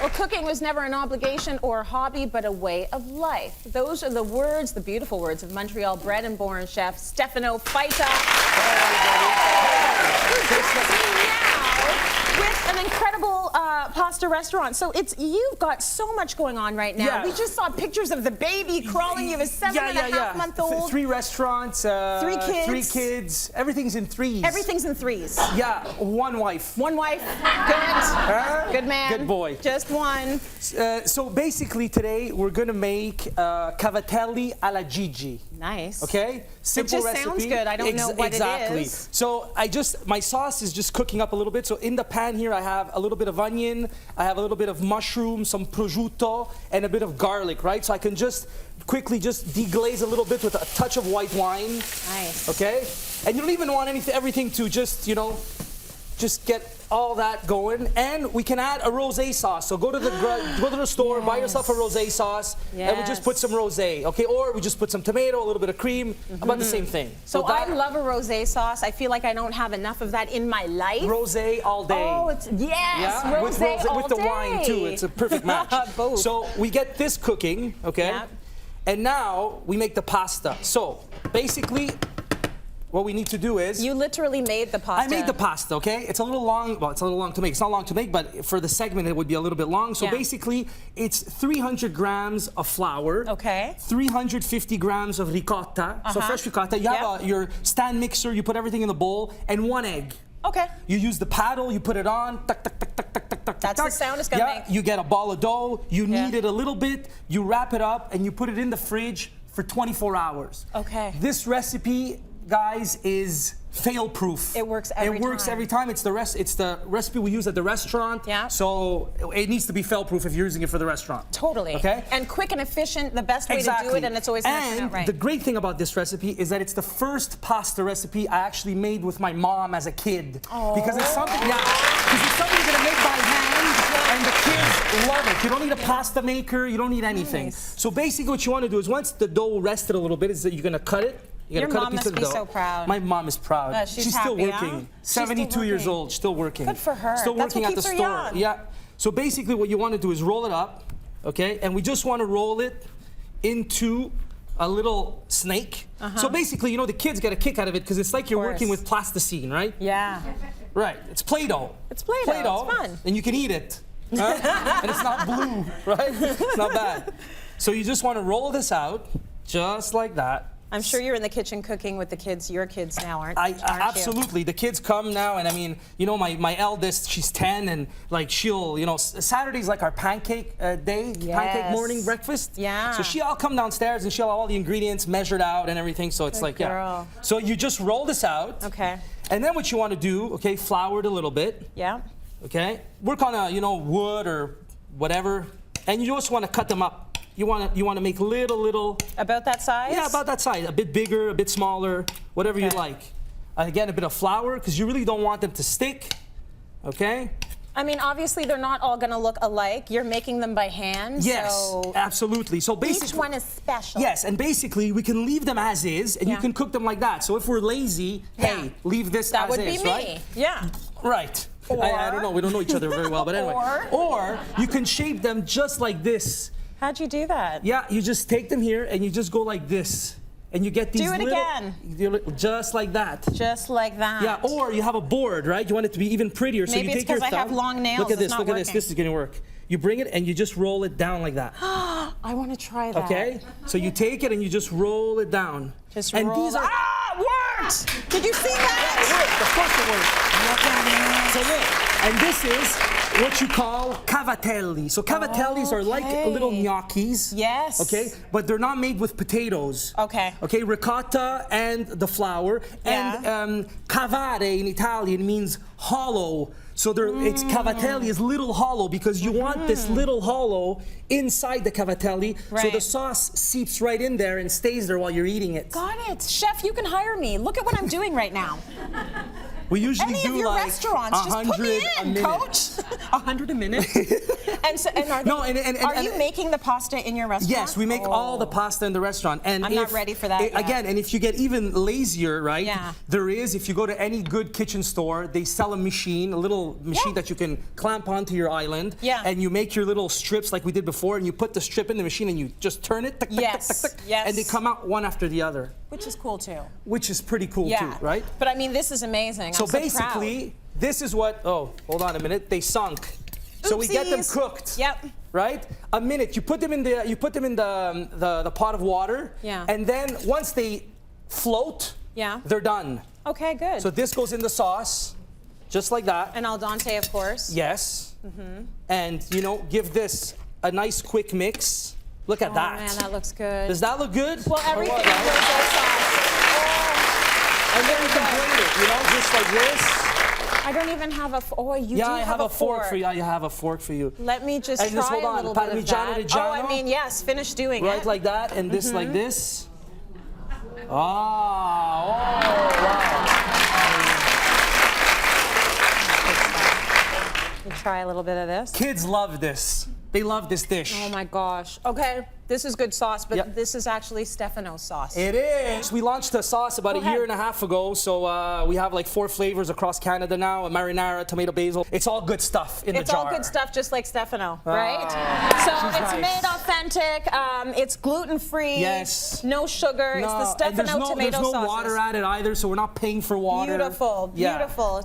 Well, cooking was never an obligation or a hobby, but a way of life. Those are the words, the beautiful words of Montreal bred and born chef Stefano Faita. With an incredible pasta restaurant. So you've got so much going on right now. Yeah. We just saw pictures of the baby crawling. You have a 7.5-month-old. 3 restaurants, 3 kids. 3 kids. Everything's in threes. Everything's in threes. Yeah, 1 wife. 1 wife. Good. Good man. Good boy. Just one. So basically today we're gonna make Cavatelli Alla Gigi. Nice. Okay? Simple it just recipe. sounds good. I don't know what exactly. it is. So my sauce is just cooking up a little bit. So in the pan here I have a little bit of onion, I have a little bit of mushroom, some prosciutto, and a bit of garlic, right? So I can just quickly just deglaze a little bit with a touch of white wine. Nice. Okay? And you don't even want everything to just, just get all that going, and we can add a rosé sauce. So go to the store, buy yourself a rosé sauce, and we just put some rosé, okay? Or we just put some tomato, a little bit of cream, about the same thing. So I love a rosé sauce. I feel like I don't have enough of that in my life. Rosé all day. Oh, rosé all with the day. wine too. It's a perfect match. Both. So we get this cooking, okay? Yep. And now we make the pasta. So basically, what we need to do is... You literally made the pasta. I made the pasta, okay? It's a little long. Well, it's a little long to make. It's not long to make, but for the segment, it would be a little bit long. So basically, it's 300 grams of flour. Okay. 350 grams of ricotta. So fresh ricotta. You have your stand mixer. You put everything in the bowl. And 1 egg. Okay. You use the paddle. You put it on. Tuck, tuck, tuck, tuck, tuck, tuck, tuck. That's the sound it's going to make. You get a ball of dough. You knead it a little bit. You wrap it up, and you put it in the fridge for 24 hours. Okay. This recipe, guys, is fail-proof. It works every time. It works every time. It's the recipe we use at the restaurant. Yeah. So it needs to be fail-proof if you're using it for the restaurant. Totally. Okay. And quick and efficient, the best way to do it, and it's always going to turn out right. And the great thing about this recipe is that it's the first pasta recipe I actually made with my mom as a kid. Oh. Because it's something. Because it's something you're gonna make by hand, and the kids love it. You don't need a pasta maker. You don't need anything. Nice. So basically, what you want to do is once the dough rested a little bit, is that you're gonna cut it. Your mom must be so proud. My mom is proud. She's still happy, working. huh? 72 years old, still working. Good for her. Still That's working what at the keeps her store. young. Yeah. So basically what you want to do is roll it up, okay? And we just want to roll it into a little snake. So basically, the kids get a kick out of it because it's like you're working with plasticine, right? Yeah. Right. It's Play-Doh. It's Play-Doh. It's fun. And you can eat it. Huh? And it's not blue, right? It's not bad. So you just want to roll this out, just like that. I'm sure you're in the kitchen cooking with the kids, your kids now, aren't you? Absolutely. The kids come now, and I mean, my eldest, she's 10, and like she'll, Saturday's like our pancake day, pancake morning breakfast. Yeah. So she'll come downstairs and she'll have all the ingredients measured out and everything. So it's Good girl. So you just roll this out. Okay. And then what you want to do, okay, flour it a little bit. Yeah. Okay. Work on a, wood or whatever, and you just want to cut them up. You want to make little. About that size? Yeah, about that size. A bit bigger, a bit smaller, whatever you like. Again, a bit of flour, because you really don't want them to stick. Okay? I mean, obviously, they're not all going to look alike. You're making them by hand. Yes, so absolutely. So basically, each one is special. Yes, and basically, we can leave them as is, and you can cook them like that. So if we're lazy, hey, leave this that as is, would be me. right? Yeah. Right. Or, I don't know. We don't know each other very well, but anyway. Or you can shape them just like this. How'd you do that? Yeah, you just take them here and you just go like this. And you get these again. Just like that. Just like that. Yeah, or you have a board, right? You want it to be even prettier. So Maybe you it's take your because I have long nails. Look at this, look at this. This is gonna work. You bring it and you just roll it down like that. I want to try that. Okay? So you take it and you just roll it down. Just and roll these are it worked! Did you see that? Of course it worked. So look, and this is what you call cavatelli. So cavatellis are like little gnocchis. Yes. Okay, but they're not made with potatoes. Okay. Okay, ricotta and the flour. And cavare in Italian means hollow. So it's cavatelli is little hollow because you want this little hollow inside the cavatelli, so the sauce seeps right in there and stays there while you're eating it. Got it. Chef, you can hire me. Look at what I'm doing right now. We usually Any do of your like restaurants, just put 100 me a in, minute. coach. 100 a minute. Are you making the pasta in your restaurant? Yes, we make all the pasta in the restaurant. And I'm not ready for that yet. Again, and if you get even lazier, right? Yeah. There is, if you go to any good kitchen store, they sell a machine, a little machine that you can clamp onto your island. Yeah. And you make your little strips like we did before, and you put the strip in the machine and you just turn it. Yes. And they come out one after the other. Which is cool too. Which is pretty cool too, right? But I mean, this is amazing. So I'm so basically, this is what, oh, hold on a minute, they sunk. So we get them Oopsies. cooked. Yep. Right? A minute. You put them in the pot of water. Yeah. And then once they float, they're done. Okay, good. So this goes in the sauce, just like that. And al dente, of course. Yes. And you know, give this a nice quick mix. Look at that. Oh man, that looks good. Does that look good? Well, everything Or what, goes right? with sauce. And then you can blend it, you know, just like this. I don't even have a. Oh, you do Yeah, I have have a fork for you. I have a fork for you. Let me just And try hold a on, little bit of Parmigiano that. Reggiano. Oh, I mean, yes, finish doing Right it. like that, and this like this. Ah, oh, wow. Let me try a little bit of this. Kids love this. They love this dish. Oh my gosh. Okay, this is good sauce, but Yep. this is actually Stefano's sauce. It is. We launched the sauce about Go a year ahead. and a half ago, so we have like 4 flavors across Canada now: a marinara, tomato, basil. It's all good stuff in the It's jar. all good stuff, just like Stefano, right? So it's nice. made authentic. It's gluten-free. Yes. No sugar. It's the No, and Stefano tomato there's no sauces. water added either, so we're not paying for water. Beautiful, Yeah. beautiful.